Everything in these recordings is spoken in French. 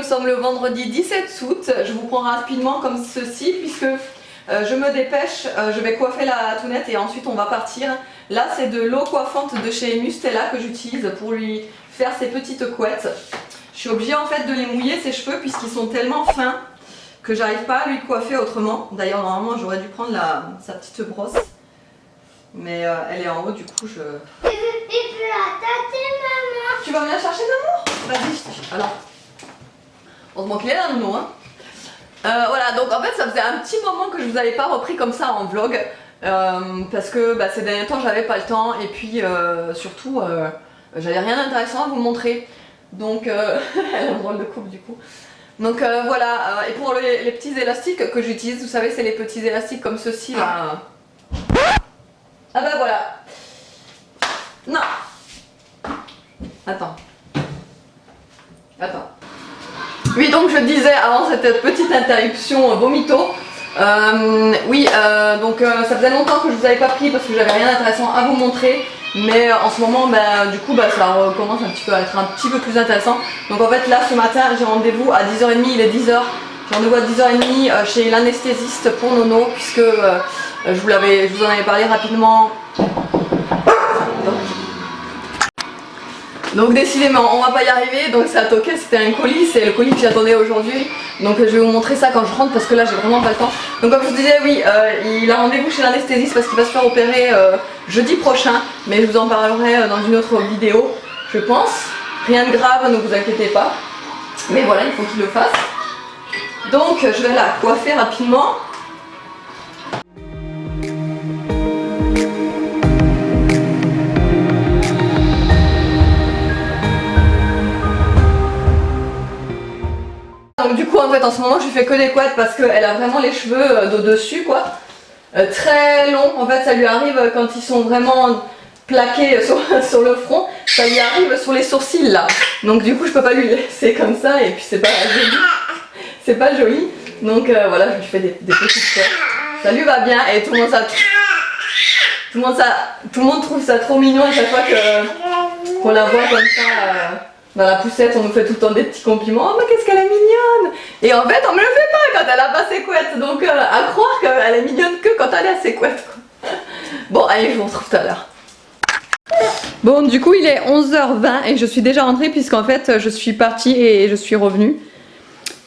sommes le vendredi 17 août. Je vous prends rapidement comme ceci puisque je me dépêche, je vais coiffer la tounette et ensuite on va partir. Là c'est de l'eau coiffante de chez Mustela que j'utilise pour lui faire ses petites couettes. Je suis obligée en fait de les mouiller ses cheveux puisqu'ils sont tellement fins que j'arrive pas à lui coiffer autrement. D'ailleurs normalement j'aurais dû prendre sa petite brosse. Mais elle est en haut, du coup je... Il peut la tâter, maman. Tu vas venir chercher Namour? Vas-y, alors. Heureusement qu'il est là, Nounou, hein. Voilà, donc en fait ça faisait un petit moment que je vous avais pas repris comme ça en vlog. Parce que ces derniers temps j'avais pas le temps et puis surtout j'avais rien d'intéressant à vous montrer. Donc elle a un drôle de coupe du coup. Donc voilà, et pour les petits élastiques que j'utilise, vous savez c'est les petits élastiques comme ceci là. Ah bah voilà. Non. Attends. Oui, donc je disais avant cette petite interruption vomito. Oui, donc ça faisait longtemps que je vous avais pas pris parce que j'avais rien d'intéressant à vous montrer. Mais en ce moment, du coup, ça recommence un petit peu à être un petit peu plus intéressant. Donc en fait là, ce matin, j'ai rendez-vous à 10h30, il est 10h. J'ai rendez-vous à 10h30 chez l'anesthésiste pour Nono puisque je vous en avais parlé rapidement. Donc décidément on va pas y arriver, donc ça a toqué, c'était un colis, c'est le colis que j'attendais aujourd'hui. Donc je vais vous montrer ça quand je rentre parce que là j'ai vraiment pas le temps. Donc comme je vous disais, oui, il a rendez-vous chez l'anesthésiste parce qu'il va se faire opérer jeudi prochain. Mais je vous en parlerai dans une autre vidéo, je pense. Rien de grave, ne vous inquiétez pas. Mais voilà, il faut qu'il le fasse. Donc je vais la coiffer rapidement. Donc du coup en fait en ce moment je fais que des couettes parce qu'elle a vraiment les cheveux d'au-dessus quoi. Très longs, en fait ça lui arrive quand ils sont vraiment plaqués sur le front, ça lui arrive sur les sourcils là. Donc du coup je peux pas lui laisser comme ça et puis c'est pas joli. C'est pas joli. Donc voilà, je lui fais des petites couettes. Ça lui va bien et tout le monde trouve ça trop mignon à chaque fois qu'on la voit comme ça. Dans la poussette, on nous fait tout le temps des petits compliments. Oh mais qu'est-ce qu'elle est mignonne! Et en fait, on me le fait pas quand elle a pas ses couettes. Donc à croire qu'elle est mignonne que quand elle a ses couettes. Bon, allez, je vous retrouve tout à l'heure. Bon, du coup, il est 11h20 et je suis déjà rentrée puisqu'en fait, je suis partie et je suis revenue.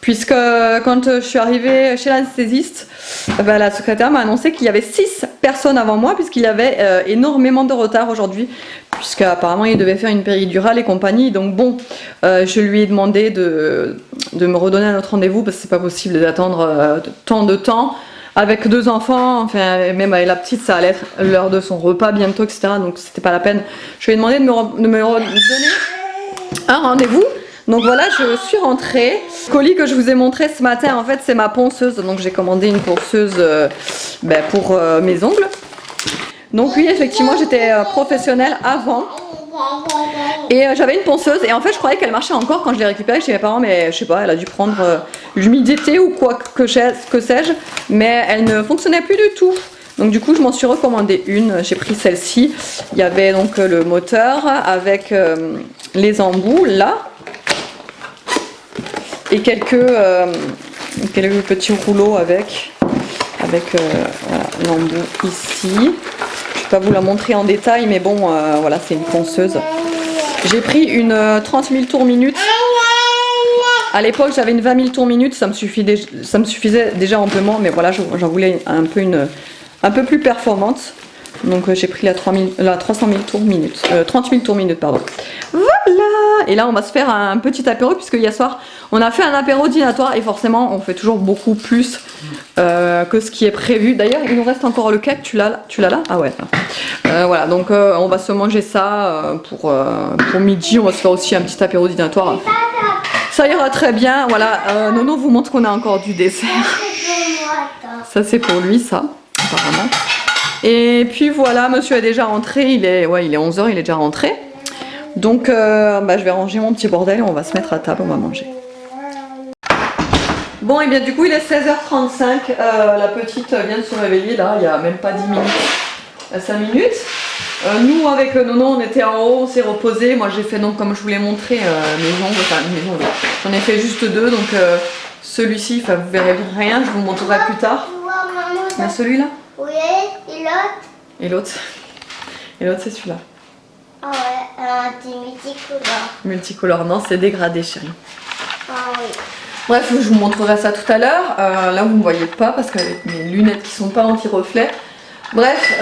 Puisque quand je suis arrivée chez l'anesthésiste, la secrétaire m'a annoncé qu'il y avait 6 personnes avant moi puisqu'il y avait énormément de retard aujourd'hui. Puisqu'apparemment il devait faire une péridurale et compagnie. Donc bon, je lui ai demandé de me redonner un autre rendez-vous parce que c'est pas possible d'attendre tant de temps. Avec 2 enfants, enfin même avec la petite, ça allait être l'heure de son repas bientôt, etc. Donc c'était pas la peine. Je lui ai demandé de me redonner un rendez-vous. Donc voilà, je suis rentrée. Le colis que je vous ai montré ce matin, en fait, c'est ma ponceuse. Donc j'ai commandé une ponceuse pour mes ongles. Donc oui, effectivement, j'étais professionnelle avant. Et j'avais une ponceuse et en fait je croyais qu'elle marchait encore quand je l'ai récupérée chez mes parents, mais je sais pas, elle a dû prendre l'humidité ou quoi que sais-je, mais elle ne fonctionnait plus du tout. Donc du coup je m'en suis recommandé une, j'ai pris celle-ci. Il y avait donc le moteur avec les embouts là et quelques petits rouleaux avec voilà, l'embout ici. Je vais pas vous la montrer en détail, mais bon voilà, c'est une ponceuse. J'ai pris une 30 000 tours minute. À l'époque j'avais une 20 000 tours minute, ça me suffisait déjà amplement, mais voilà, j'en voulais un peu plus performante. Donc j'ai pris la 300 000 tours minute, 30 000 tours minute pardon. Voilà. Et là on va se faire un petit apéro puisque hier soir on a fait un apéro dînatoire et forcément on fait toujours beaucoup plus que ce qui est prévu. D'ailleurs il nous reste encore le cake, tu l'as là? Ah ouais. Voilà, donc on va se manger ça pour midi, on va se faire aussi un petit apéro dînatoire. Ça ira très bien, voilà. Nono vous montre qu'on a encore du dessert. Ça c'est pour lui ça, apparemment. Et puis voilà, monsieur est déjà rentré, il est 11h, il est déjà rentré. Donc je vais ranger mon petit bordel et on va se mettre à table, on va manger. Bon et bien du coup il est 16h35, la petite vient de se réveiller là, il y a même pas 10 minutes, 5 minutes. Nous avec Nono on était en haut, on s'est reposé. Moi j'ai fait donc comme je vous l'ai montré mes ongles, enfin mes ongles. J'en ai fait juste 2 donc celui-ci, enfin vous verrez rien, je vous montrerai plus tard. Mais celui-là. Oui, et l'autre. Et l'autre. Et l'autre c'est celui-là. Ah ouais, un petit multicolore. Multicolore, non c'est dégradé chérie. Ah oui. Bref, je vous montrerai ça tout à l'heure. Là, vous ne me voyez pas parce qu'avec mes lunettes qui sont pas anti-reflet. Bref,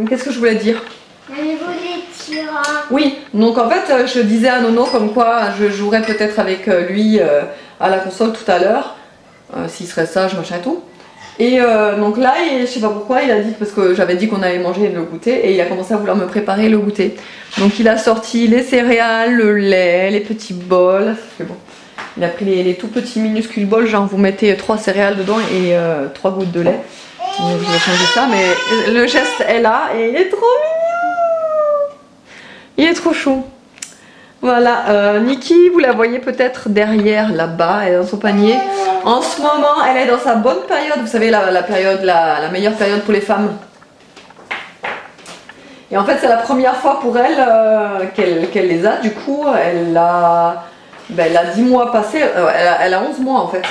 qu'est-ce que je voulais dire? Au niveau des tirants. Oui, donc en fait, je disais à Nono comme quoi je jouerais peut-être avec lui à la console tout à l'heure. S'il serait sage, machin et tout. Et donc là, je sais pas pourquoi, il a dit, parce que j'avais dit qu'on allait manger le goûter, et il a commencé à vouloir me préparer le goûter. Donc il a sorti les céréales, le lait, les petits bols. C'est bon. Il a pris les tout petits minuscules bols, genre vous mettez 3 céréales dedans et 3 gouttes de lait. Donc je vais changer ça, mais le geste est là et il est trop mignon. Il est trop chaud. Voilà, Niki, vous la voyez peut-être derrière là-bas, elle est dans son panier. En ce moment, elle est dans sa bonne période, vous savez, la période, la meilleure période pour les femmes. Et en fait, c'est la première fois pour elle qu'elle les a. Du coup, elle a 10 mois passés, elle a 11 mois en fait.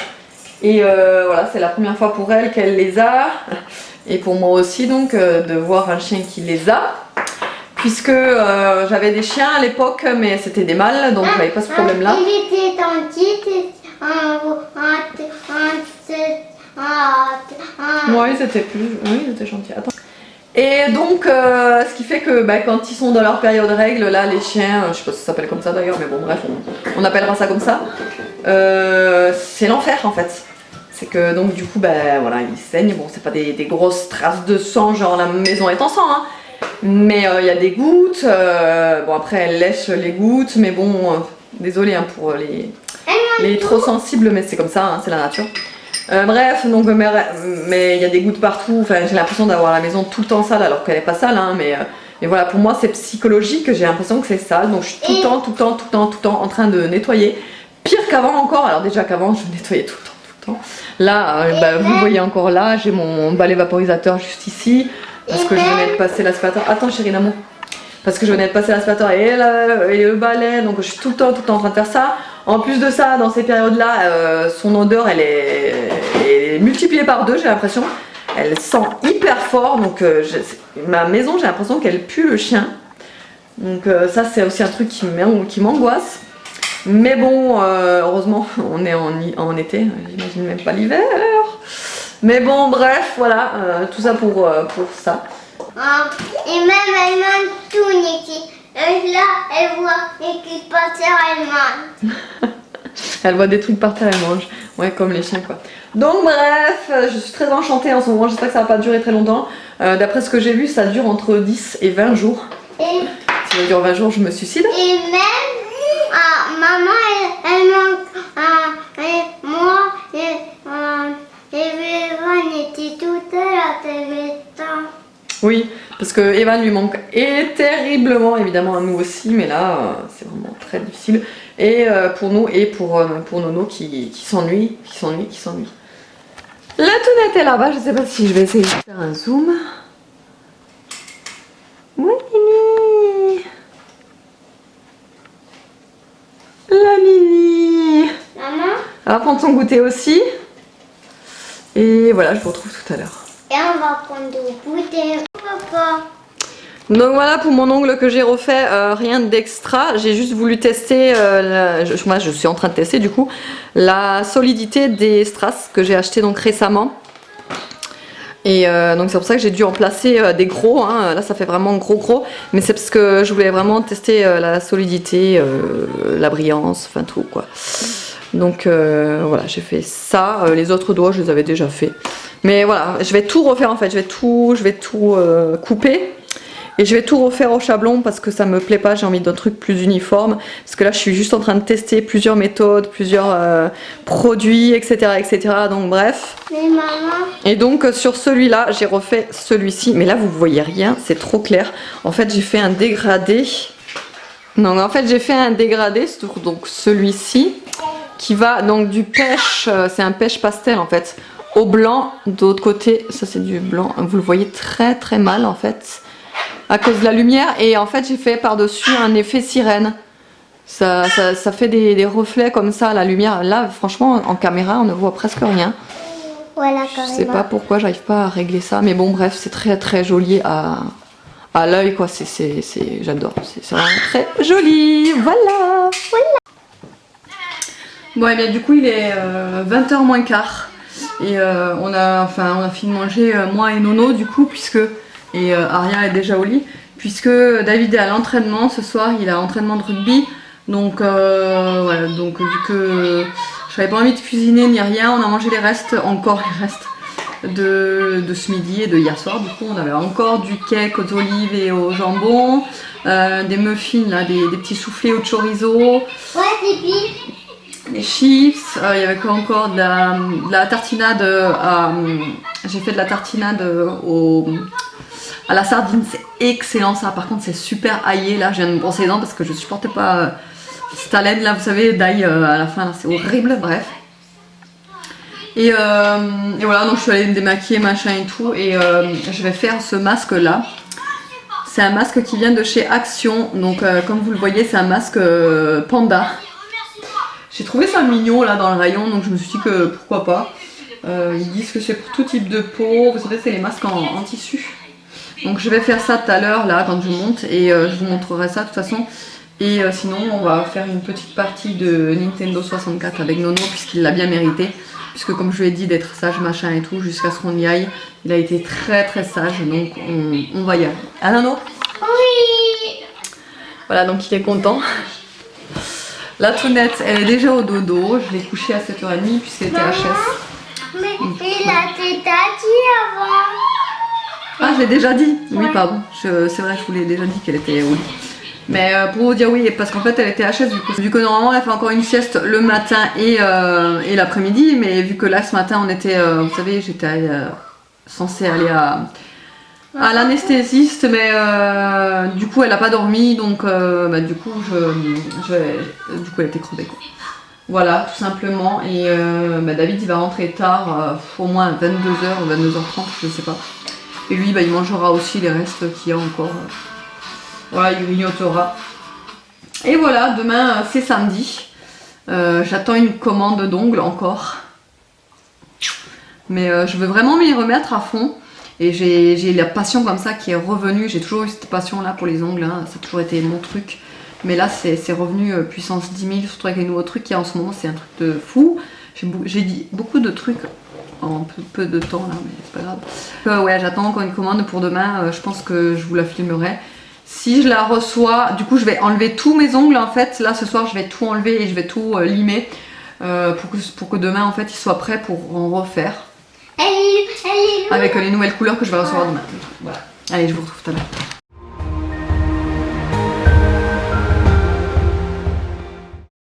Et voilà, c'est la première fois pour elle qu'elle les a. Et pour moi aussi, donc, de voir un chien qui les a. Puisque j'avais des chiens à l'époque, mais c'était des mâles, donc j'avais pas ce problème-là. Il était gentil, Oui, ils étaient gentils. Attends. Et donc, ce qui fait que quand ils sont dans leur période règle, là, les chiens, je sais pas si ça s'appelle comme ça d'ailleurs, mais bon, bref, on appellera ça comme ça. C'est l'enfer en fait. C'est que donc du coup, voilà, ils saignent. Bon, c'est pas des grosses traces de sang, genre la maison est en sang, hein. Mais il y a des gouttes. Bon, après, elle lèche les gouttes, mais bon, désolé hein, pour les trop sensibles, mais c'est comme ça, hein, c'est la nature. Bref, donc, mais il y a des gouttes partout. Enfin, j'ai l'impression d'avoir la maison tout le temps sale, alors qu'elle est pas sale, hein, mais voilà, pour moi, c'est psychologique. J'ai l'impression que c'est sale, donc je suis tout le temps en train de nettoyer. Pire qu'avant encore. Alors déjà qu'avant, je nettoyais tout le temps. Là, vous voyez encore là, j'ai mon balai vaporisateur juste ici. Parce que je venais de passer l'aspirateur. Attends chérie d'amour. Parce que je venais de passer l'aspirateur et le balai. Donc je suis tout le temps en train de faire ça. En plus de ça, dans ces périodes-là, son odeur elle est multipliée par 2, j'ai l'impression. Elle sent hyper fort. Donc ma maison, j'ai l'impression qu'elle pue le chien. Donc ça c'est aussi un truc qui m'angoisse. Mais bon, heureusement, on est en été. J'imagine même pas l'hiver. Mais bon, bref, voilà, tout ça pour ça. Et même elle mange tout, Niki. Là, elle voit Niki par terre, elle mange. Elle voit des trucs par terre, elle mange. Ouais, comme les chiens, quoi. Donc, bref, je suis très enchantée en ce moment. J'espère que ça va pas durer très longtemps. D'après ce que j'ai vu, ça dure entre 10 et 20 jours. Si ça dure 20 jours, je me suicide. Et même, maman, elle mange. Et moi, et Evan était tout à la télévision. Oui, parce que Evan lui manque terriblement, évidemment à nous aussi, mais là c'est vraiment très difficile. Et pour nous et pour Nono qui s'ennuie. La tounette est là-bas, je sais pas si je vais essayer de faire un zoom. Oui, Nini. La Nini. Maman. Elle va prendre son goûter aussi. Et voilà, je vous retrouve tout à l'heure. Et on va prendre du goûter. Papa. Donc voilà pour mon ongle que j'ai refait, rien d'extra. J'ai juste voulu tester, moi je suis en train de tester du coup, la solidité des strass que j'ai acheté donc récemment. Et donc c'est pour ça que j'ai dû en placer des gros, hein. Là ça fait vraiment gros, mais c'est parce que je voulais vraiment tester la solidité, la brillance, enfin tout quoi. Donc voilà, j'ai fait ça, les autres doigts je les avais déjà fait. Mais voilà, je vais tout refaire en fait, je vais tout couper. Et je vais tout refaire au chablon parce que ça me plaît pas, j'ai envie d'un truc plus uniforme. Parce que là je suis juste en train de tester plusieurs méthodes, plusieurs produits, etc. Donc bref. Mais maman. Et donc sur celui-là, j'ai refait celui-ci. Mais là vous voyez rien, c'est trop clair. En fait j'ai fait un dégradé. Donc en fait j'ai fait un dégradé, donc celui-ci. Qui va donc du pêche, c'est un pêche pastel en fait. au blanc. De l'autre côté, ça c'est du blanc. Vous le voyez très très mal en fait. À cause de la lumière. Et en fait, j'ai fait par-dessus un effet sirène. Ça fait des reflets comme ça, la lumière. Là, franchement, en caméra, on ne voit presque rien. Voilà, je sais pas pourquoi j'arrive pas à régler ça. Mais bon, bref, c'est très très joli à l'œil, quoi. J'adore. C'est vraiment très joli. Voilà. Bon, et bien du coup, il est 20h moins quart. Et on a fini de manger, moi et Nono, du coup, et Aria est déjà au lit. Puisque David est à l'entraînement ce soir, il a entraînement de rugby. Donc voilà, donc vu que j'avais pas envie de cuisiner ni rien, on a mangé les restes de ce midi et de hier soir. Du coup on avait encore du cake aux olives et au jambon, des muffins là, des petits soufflés au chorizo, des chips, il y avait encore de la tartinade, j'ai fait de la tartinade à la sardine, c'est excellent ça. Par contre c'est super aillé, là je viens de me brosser les dents parce que je supportais pas cette haleine là, vous savez, d'ail à la fin là, c'est horrible, bref. Et voilà, donc je suis allée me démaquiller machin et tout, et je vais faire ce masque là. C'est un masque qui vient de chez Action, donc comme vous le voyez c'est un masque panda. J'ai trouvé ça mignon là dans le rayon, donc je me suis dit que pourquoi pas. Ils disent que c'est pour tout type de peau, vous savez c'est les masques en tissu. Donc je vais faire ça tout à l'heure là quand je monte, et je vous montrerai ça de toute façon. Et sinon on va faire une petite partie de Nintendo 64 avec Nono puisqu'il l'a bien mérité. Puisque comme je lui ai dit d'être sage machin et tout jusqu'à ce qu'on y aille, il a été très très sage, donc on va y aller. Ah Nono? Oui. Voilà, donc il est content. La tounette elle est déjà au dodo, je l'ai couchée à 7h30 puisqu'elle était HS. Mais il a été dit avant. Ah, je l'ai déjà dit. Oui, pardon. C'est vrai, je vous l'ai déjà dit qu'elle était au lit. Mais pour vous dire oui, parce qu'en fait elle était HS vu que normalement elle fait encore une sieste le matin et l'après-midi. Mais vu que là ce matin on était, vous savez, j'étais censée aller à l'anesthésiste, mais du coup elle a pas dormi, donc du coup elle était crevée quoi. Voilà, tout simplement. Et David il va rentrer tard, au moins à 22h ou 22h30, je sais pas. Et lui il mangera aussi les restes qu'il y a encore. Voilà, il grignotera. Et voilà, demain c'est samedi. J'attends une commande d'ongles encore. Mais je veux vraiment m'y remettre à fond. Et j'ai la passion comme ça qui est revenue. J'ai toujours eu cette passion là pour les ongles, hein. Ça a toujours été mon truc. Mais là c'est revenu puissance 10 000, surtout avec les nouveaux trucs qu'il y a en ce moment, c'est un truc de fou. J'ai dit beaucoup de trucs en peu de temps là, mais c'est pas grave. Ouais, j'attends encore une commande pour demain, je pense que je vous la filmerai. Si je la reçois, du coup je vais enlever tous mes ongles en fait. Là ce soir je vais tout enlever et je vais tout limer pour que demain en fait ils soient prêts pour en refaire. Avec les nouvelles couleurs que je vais recevoir demain. Voilà. Allez, je vous retrouve tout à l'heure.